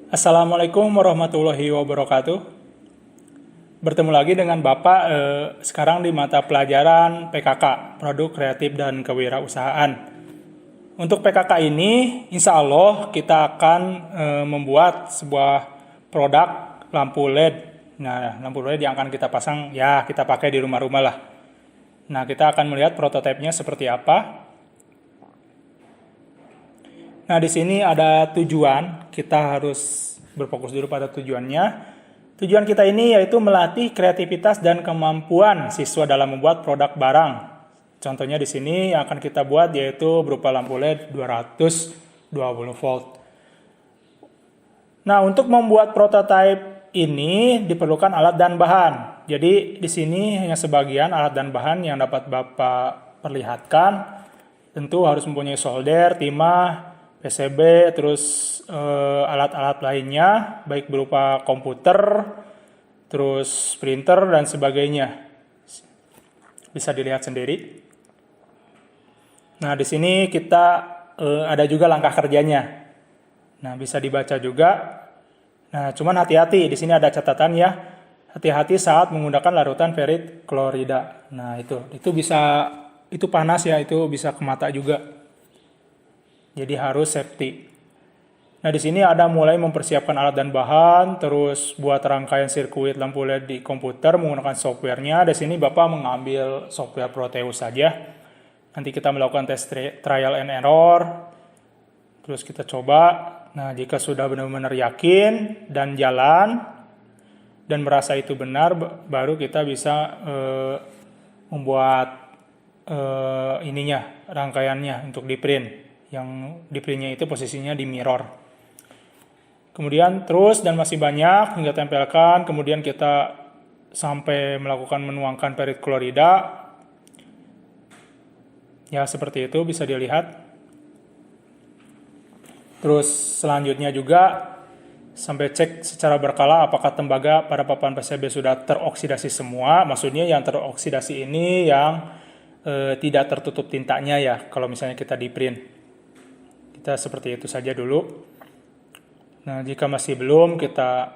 Assalamualaikum warahmatullahi wabarakatuh. Bertemu lagi dengan Bapak sekarang di mata pelajaran PKK, Produk Kreatif dan Kewirausahaan. Untuk PKK ini, insya Allah kita akan membuat sebuah produk lampu LED. Nah, lampu LED yang akan kita pasang, ya kita pakai di rumah-rumah lah. Nah, kita akan melihat prototipenya seperti apa. Nah, di sini ada tujuan, kita harus berfokus dulu pada tujuannya. Tujuan kita ini yaitu melatih kreativitas dan kemampuan siswa dalam membuat produk barang. Contohnya di sini yang akan kita buat yaitu berupa lampu LED 220 volt. Nah, untuk membuat prototipe ini diperlukan alat dan bahan. Jadi di sini hanya sebagian alat dan bahan yang dapat Bapak perlihatkan. Tentu harus mempunyai solder, timah, PCB, terus alat-alat lainnya, baik berupa komputer, terus printer, dan sebagainya. Bisa dilihat sendiri. Nah, di sini kita ada juga langkah kerjanya. Nah, bisa dibaca juga. Nah, cuman hati-hati, di sini ada catatan ya. Hati-hati saat menggunakan larutan ferrit klorida. Nah, itu panas ya, itu bisa ke mata juga. Jadi harus safety. Nah, di sini ada mulai mempersiapkan alat dan bahan, terus buat rangkaian sirkuit lampu LED di komputer menggunakan softwarenya. Di sini Bapak mengambil software Proteus saja. Nanti kita melakukan tes trial and error. Terus kita coba. Nah, jika sudah benar-benar yakin dan jalan dan merasa itu benar, baru kita bisa membuat rangkaiannya untuk di print. Yang di printnya itu posisinya di mirror. Kemudian terus dan masih banyak hingga tempelkan. Kemudian kita sampai melakukan menuangkan ferrit klorida. Ya, seperti itu bisa dilihat. Terus selanjutnya juga sampai cek secara berkala apakah tembaga pada papan PCB sudah teroksidasi semua. Maksudnya yang teroksidasi ini yang tidak tertutup tintanya ya, kalau misalnya kita di print. Kita seperti itu saja dulu. Nah, jika masih belum, kita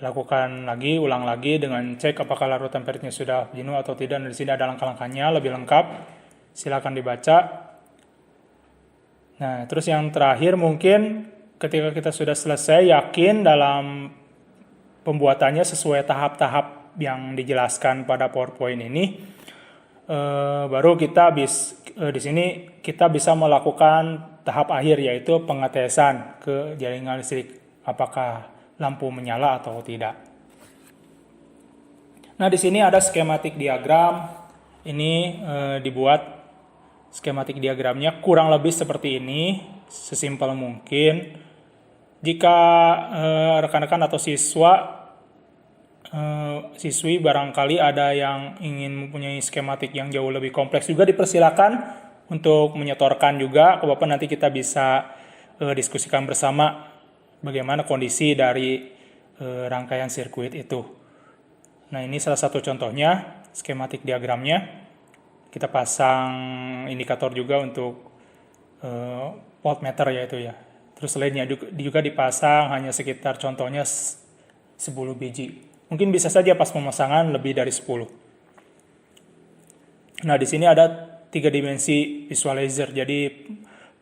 lakukan lagi, ulang lagi dengan cek apakah larutan ferritnya sudah jenuh atau tidak. Nah, di sini ada langkah-langkahnya lebih lengkap. Silakan dibaca. Nah, terus yang terakhir mungkin ketika kita sudah selesai yakin dalam pembuatannya sesuai tahap-tahap yang dijelaskan pada PowerPoint ini, baru kita di sini kita bisa melakukan tahap akhir yaitu pengetesan ke jaringan listrik apakah lampu menyala atau tidak. Nah, di sini ada skematik diagram. Ini dibuat skematik diagramnya kurang lebih seperti ini, sesimpel mungkin. Jika rekan-rekan atau siswi barangkali ada yang ingin mempunyai skematik yang jauh lebih kompleks, juga dipersilakan untuk menyetorkan juga ke Bapak. Nanti kita bisa diskusikan bersama bagaimana kondisi dari rangkaian sirkuit itu. Nah, ini salah satu contohnya skematik diagramnya. Kita pasang indikator juga untuk voltmeter yaitu ya. Terus lainnya juga dipasang hanya sekitar contohnya 10 biji. Mungkin bisa saja pas pemasangan lebih dari 10. Nah, di sini ada 3 dimensi visualizer. Jadi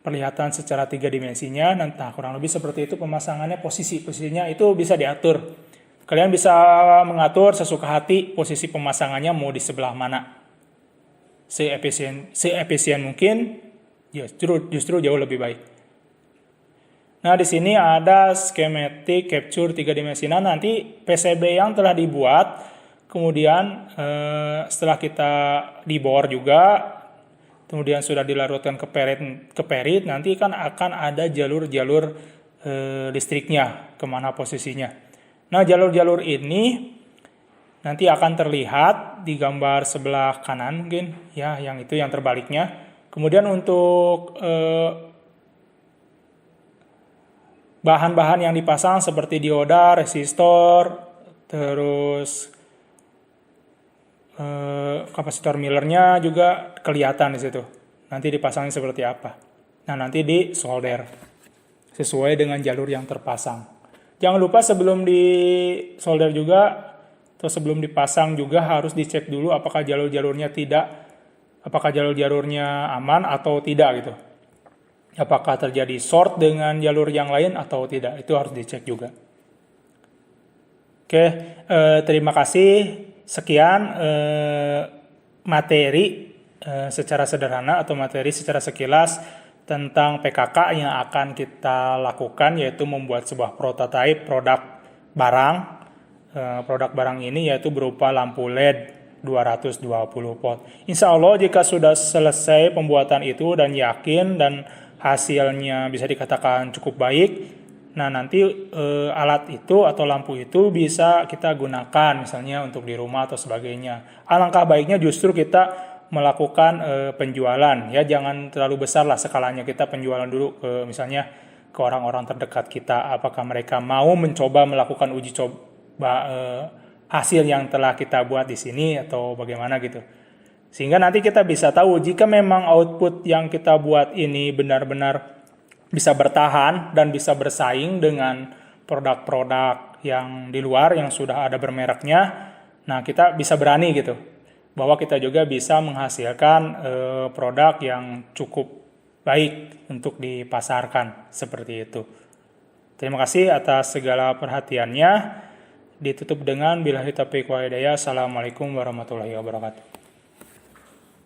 perlihatan secara 3 dimensinya. Nah, kurang lebih seperti itu pemasangannya, posisinya itu bisa diatur. Kalian bisa mengatur sesuka hati posisi pemasangannya mau di sebelah mana. Seefisien mungkin, justru jauh lebih baik. Nah, di sini ada skematik capture 3 dimensi. Nah, nanti PCB yang telah dibuat, kemudian setelah kita dibor juga, kemudian sudah dilarutkan ke perit, nanti kan akan ada jalur-jalur listriknya, kemana posisinya. Nah, jalur-jalur ini nanti akan terlihat di gambar sebelah kanan mungkin, ya, yang itu yang terbaliknya. Kemudian untuk bahan-bahan yang dipasang seperti dioda, resistor, terus kapasitor Millernya juga kelihatan di situ. Nanti dipasangnya seperti apa. Nah, nanti di solder sesuai dengan jalur yang terpasang. Jangan lupa sebelum di solder juga atau sebelum dipasang juga harus dicek dulu apakah jalur-jalurnya aman atau tidak gitu. Apakah terjadi short dengan jalur yang lain atau tidak, itu harus dicek juga. Oke, terima kasih. Sekian materi secara sederhana atau materi secara sekilas tentang PKK yang akan kita lakukan, yaitu membuat sebuah prototipe produk barang. Produk barang ini yaitu berupa lampu LED 220 volt. Insya Allah jika sudah selesai pembuatan itu dan yakin dan hasilnya bisa dikatakan cukup baik, nah nanti alat itu atau lampu itu bisa kita gunakan misalnya untuk di rumah atau sebagainya. Alangkah baiknya justru kita melakukan penjualan, ya jangan terlalu besar lah skalanya, kita penjualan dulu ke misalnya ke orang-orang terdekat kita, apakah mereka mau mencoba melakukan uji coba hasil yang telah kita buat di sini atau bagaimana gitu, sehingga nanti kita bisa tahu jika memang output yang kita buat ini benar-benar bisa bertahan dan bisa bersaing dengan produk-produk yang di luar yang sudah ada bermereknya. Nah kita bisa berani gitu bahwa kita juga bisa menghasilkan produk yang cukup baik untuk dipasarkan, seperti itu. Terima kasih atas segala perhatiannya. Ditutup dengan billahi taufiq wal hidayah. Assalamualaikum warahmatullahi wabarakatuh.